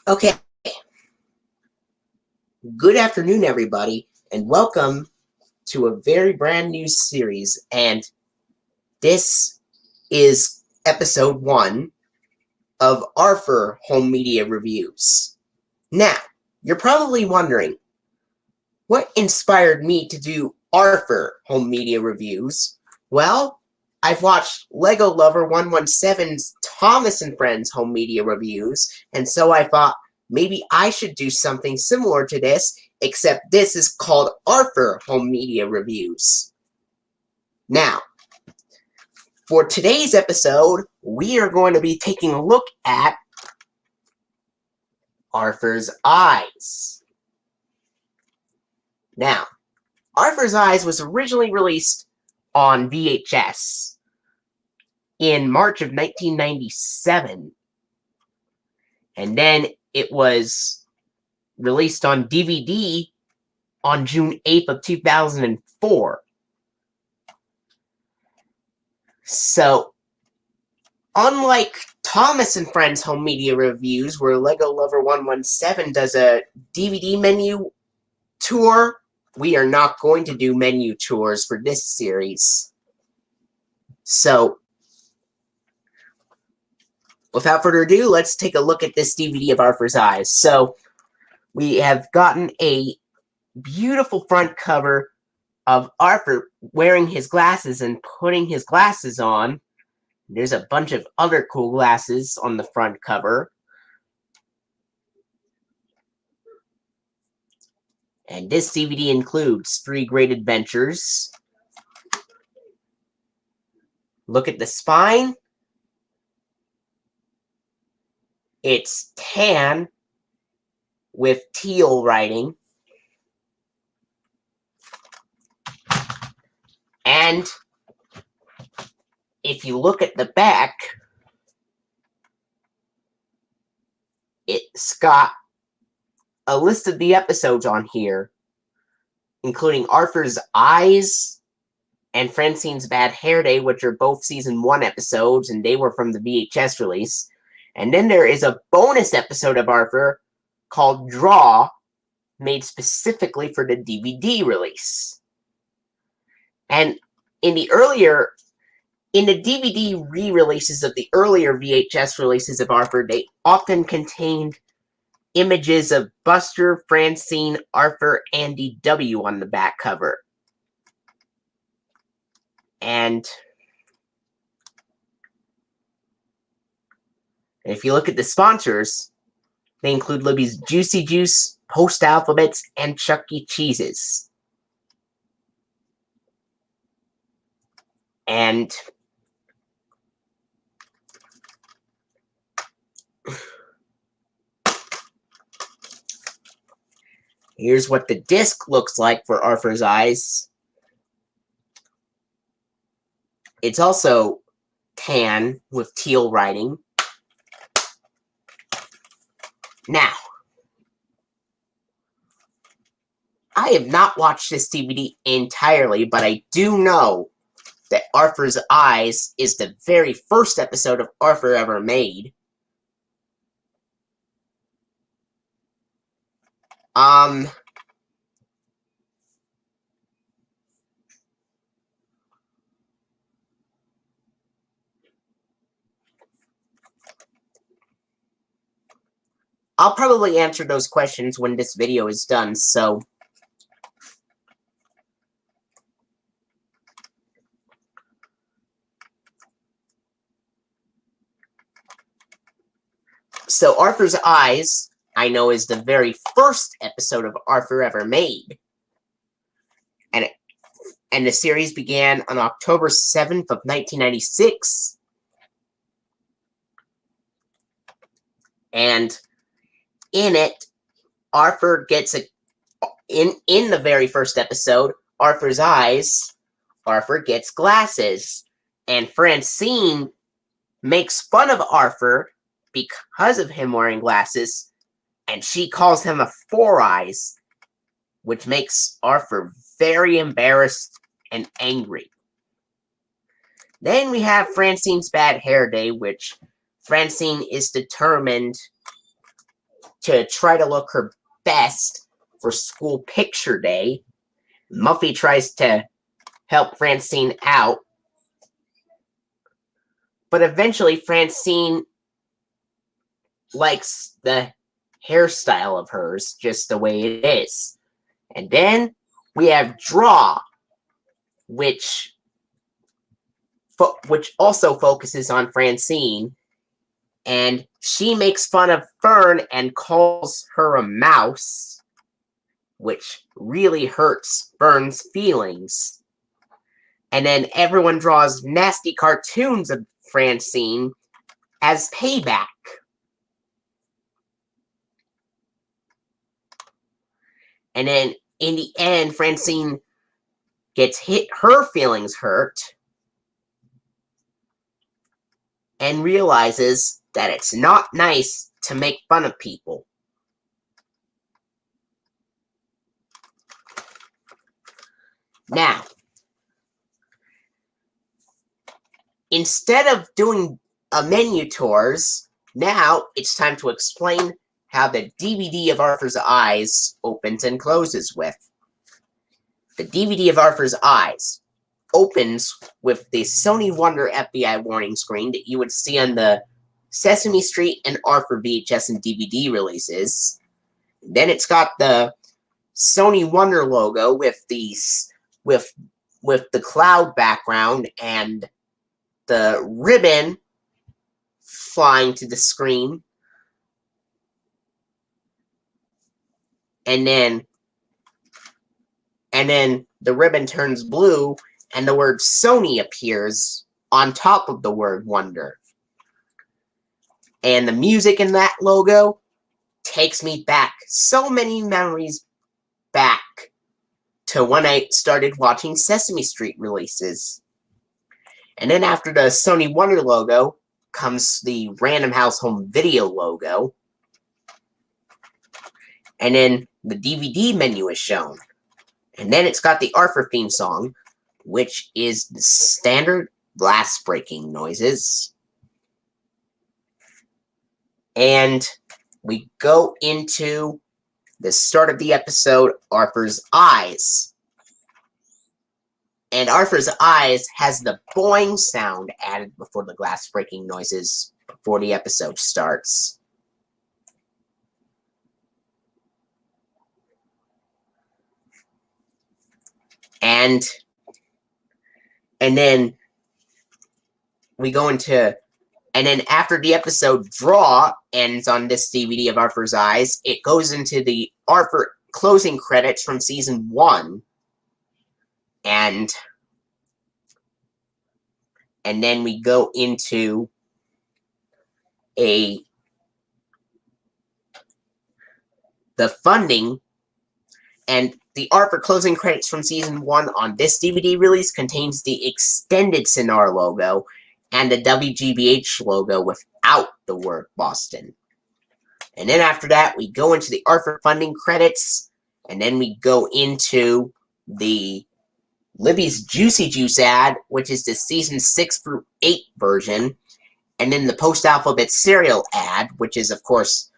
Okay, good afternoon, everybody, and welcome to a very brand new series. And this is episode 1 of Arthur Home Media Reviews. Now, you're probably wondering, what inspired me to do Arthur Home Media Reviews? Well, I've watched Lego Lover 117's Thomas and Friends Home Media Reviews, and so I thought maybe I should do something similar to this, except this is called Arthur Home Media Reviews. Now, for today's episode, we are going to be taking a look at Arthur's Eyes. Now, Arthur's Eyes was originally released on VHS in March of 1997, and then it was released on DVD on June 8th of 2004. So, unlike Thomas and Friends Home Media Reviews, where Lego Lover 117 does a DVD menu tour, we are not going to do menu tours for this series. So, without further ado, let's take a look at this DVD of Arthur's Eyes. So, we have gotten a beautiful front cover of Arthur wearing his glasses and putting his glasses on. There's a bunch of other cool glasses on the front cover. And this DVD includes 3 great adventures. Look at the spine. It's tan with teal writing. And if you look at the back, it's got a list of the episodes on here, including Arthur's Eyes and Francine's Bad Hair Day, which are both season 1 episodes, and they were from the VHS release. And then there is a bonus episode of Arthur called Draw, made specifically for the DVD release. And in the DVD re-releases of the earlier VHS releases of Arthur, they often contained images of Buster, Francine, Arthur, Andy W. on the back cover. And if you look at the sponsors, they include Libby's Juicy Juice, Post Alphabets, and Chuck E. Cheese's. And here's what the disc looks like for Arthur's Eyes. It's also tan with teal writing. Now, I have not watched this DVD entirely, but I do know that Arthur's Eyes is the very first episode of Arthur ever made. I'll probably answer those questions when this video is done, so Arthur's Eyes, I know, is the very first episode of Arthur ever made. And the series began on October 7th of 1996. And in it, Arthur gets in the very first episode, Arthur's Eyes, Arthur gets glasses. And Francine makes fun of Arthur because of him wearing glasses, and she calls him a Four Eyes, which makes Arthur very embarrassed and angry. Then we have Francine's Bad Hair Day, which Francine is determined to try to look her best for school picture day. Muffy tries to help Francine out, but eventually Francine likes the hairstyle of hers just the way it is. And then we have Draw, which also focuses on Francine, and she makes fun of Fern and calls her a mouse, which really hurts Fern's feelings. And then everyone draws nasty cartoons of Francine as payback. And then in the end, Francine gets her feelings hurt and realizes that it's not nice to make fun of people. Now, instead of doing a menu tours, now it's time to explain how the DVD of Arthur's Eyes opens and closes with. The DVD of Arthur's Eyes opens with the Sony Wonder FBI warning screen that you would see on the Sesame Street and Arthur VHS and DVD releases. Then it's got the Sony Wonder logo with the cloud background and the ribbon flying to the screen. And then the ribbon turns blue and the word Sony appears on top of the word Wonder. And the music in that logo takes me back so many memories back to when I started watching Sesame Street releases. And then after the Sony Wonder logo comes the Random House Home Video logo. And then the DVD menu is shown. And then it's got the Arthur theme song, which is the standard glass breaking noises. And we go into the start of the episode, Arthur's Eyes. And Arthur's Eyes has the boing sound added before the glass breaking noises before the episode starts. And then we go into, and then after the episode Draw ends on this DVD of Arthur's Eyes, it goes into the Arthur closing credits from season 1. And then we go into the funding, and the Arthur closing credits from season 1 on this DVD release contains the extended Cinar logo and the WGBH logo without the word Boston. And then after that, we go into the Arthur funding credits, and then we go into the Libby's Juicy Juice ad, which is the season 6 through 8 version, and then the post-alphabet cereal ad, which is, of course,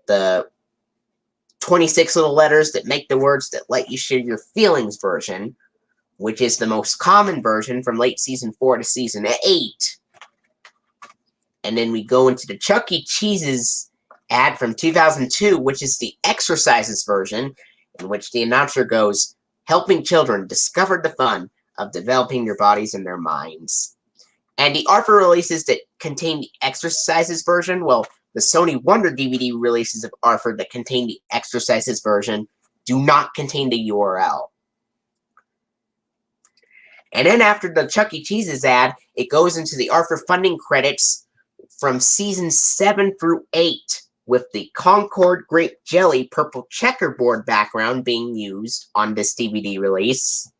the 26 little letters that make the words that let you share your feelings version, which is the most common version from late season 4 to season 8. And then we go into the Chuck E. Cheese's ad from 2002, which is the exercises version, in which the announcer goes, helping children discover the fun of developing their bodies and their minds. And the Arthur releases that contain the exercises version, well, the Sony Wonder DVD releases of Arthur that contain the exercises version do not contain the URL. And then after the Chuck E. Cheese's ad, it goes into the Arthur funding credits from season 7 through 8, with the Concord Grape Jelly purple checkerboard background being used on this DVD release.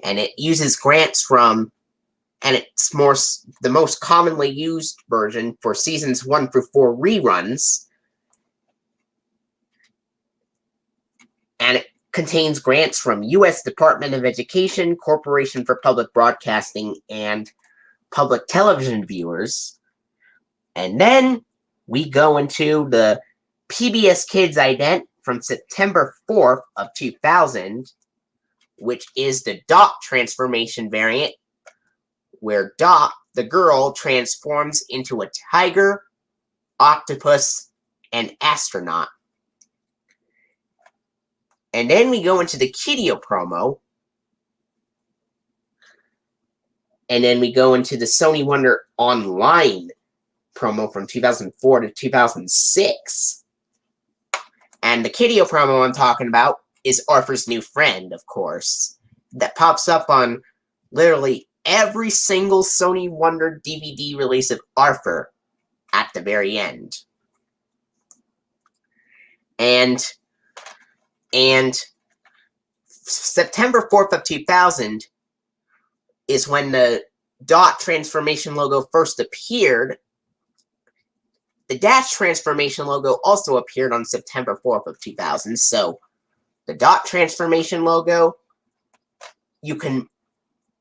And it uses grants from, and it's the most commonly used version for seasons 1 through 4 reruns. And it contains grants from U.S. Department of Education, Corporation for Public Broadcasting, and public television viewers. And then we go into the PBS Kids ident from September 4th of 2000, which is the Dot transformation variant, where Dot, the girl, transforms into a tiger, octopus, and astronaut. And then we go into the Kidio promo, and then we go into the Sony Wonder Online promo from 2004 to 2006. And the Kidio promo I'm talking about is Arthur's new friend, of course, that pops up on literally every single Sony Wonder DVD release of Arthur at the very end. And September 4th of 2000 is when the Dot transformation logo first appeared. The Dash transformation logo also appeared on September 4th of 2000, so the Dot transformation logo you can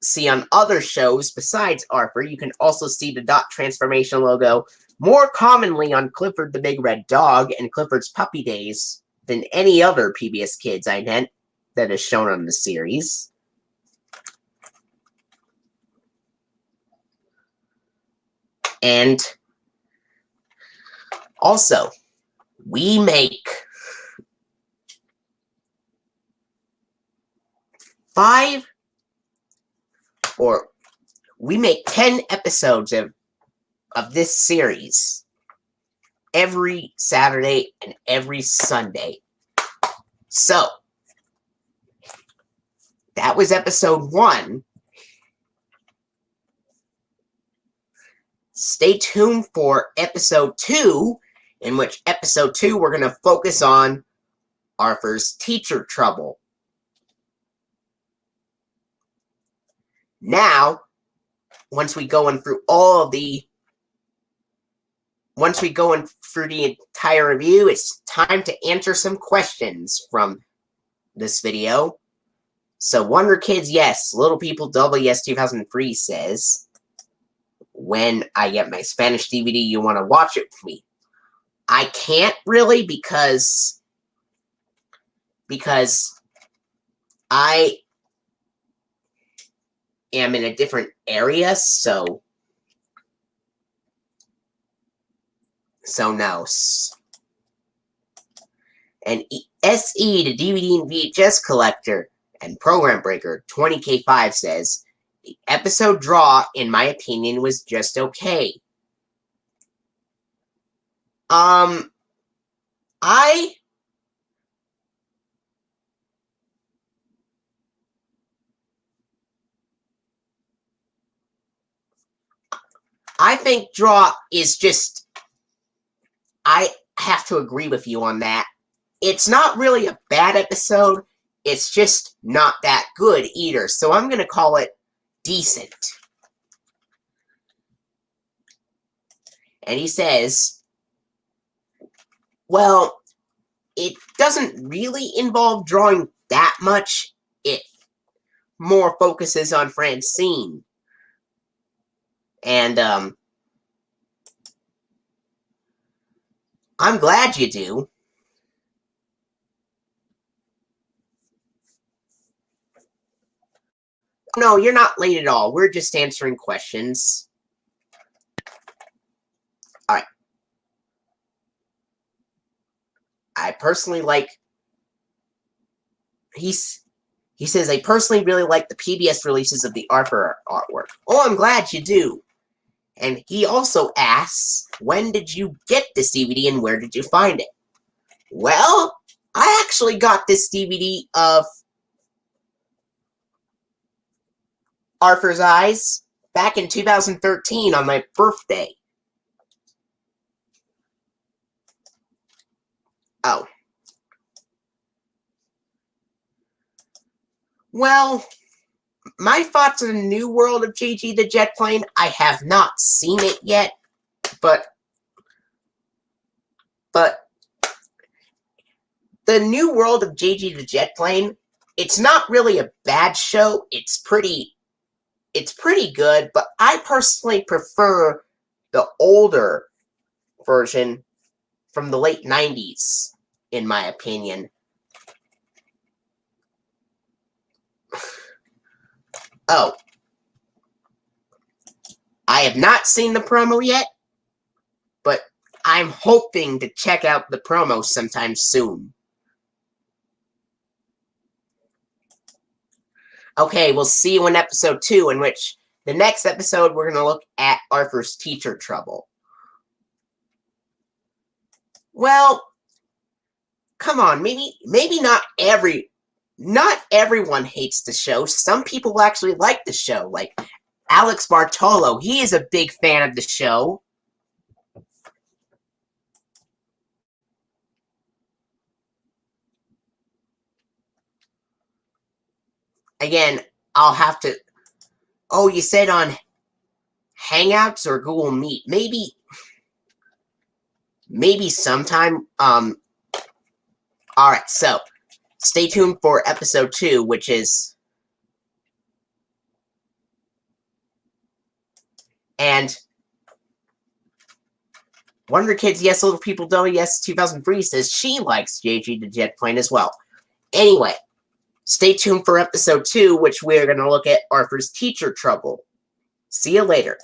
see on other shows besides Arthur. You can also see the Dot transformation logo more commonly on Clifford the Big Red Dog and Clifford's Puppy Days than any other PBS Kids ident that is shown on the series. And also, we make 10 episodes of this series every Saturday and every Sunday. So, that was episode 1. Stay tuned for episode 2, in which episode 2 we're going to focus on Arthur's teacher trouble. Now, once we go in through the entire review, it's time to answer some questions from this video. So, Wonder Kids, yes. Little People, WS 2003 says, when I get my Spanish DVD, you want to watch it with me. I can't really because I am in a different area, so no. And SE, the DVD and VHS collector and program breaker, 20K5 says, the episode draw, in my opinion, was just okay. I think draw is just, I have to agree with you on that. It's not really a bad episode, it's just not that good either, so I'm going to call it decent. And he says, well, it doesn't really involve drawing that much. It more focuses on Francine. And, I'm glad you do. No, you're not late at all. We're just answering questions. Alright. I personally like... He says, I personally really like the PBS releases of the Arthur artwork. Oh, I'm glad you do. And he also asks, when did you get this DVD and where did you find it? Well, I actually got this DVD of Arthur's Eyes back in 2013 on my birthday. Oh. Well, my thoughts on the new world of JG the Jet Plane, I have not seen it yet, but the new world of JG the Jet Plane, it's not really a bad show. It's pretty good, but I personally prefer the older version from the late 90s, in my opinion. Oh. I have not seen the promo yet, but I'm hoping to check out the promo sometime soon. Okay, we'll see you in episode 2, in which the next episode we're going to look at Arthur's teacher trouble. Well, come on, maybe not everyone hates the show. Some people actually like the show, like Alex Bartolo. He is a big fan of the show. Again, I'll have to... Oh, you said on Hangouts or Google Meet. Maybe sometime. Alright, so stay tuned for episode 2, which is... And Wonder Kids Yes Little People WS 2003 says she likes JG the Jet Plane as well. Anyway, stay tuned for episode 2, which we're going to look at Arthur's teacher trouble. See you later.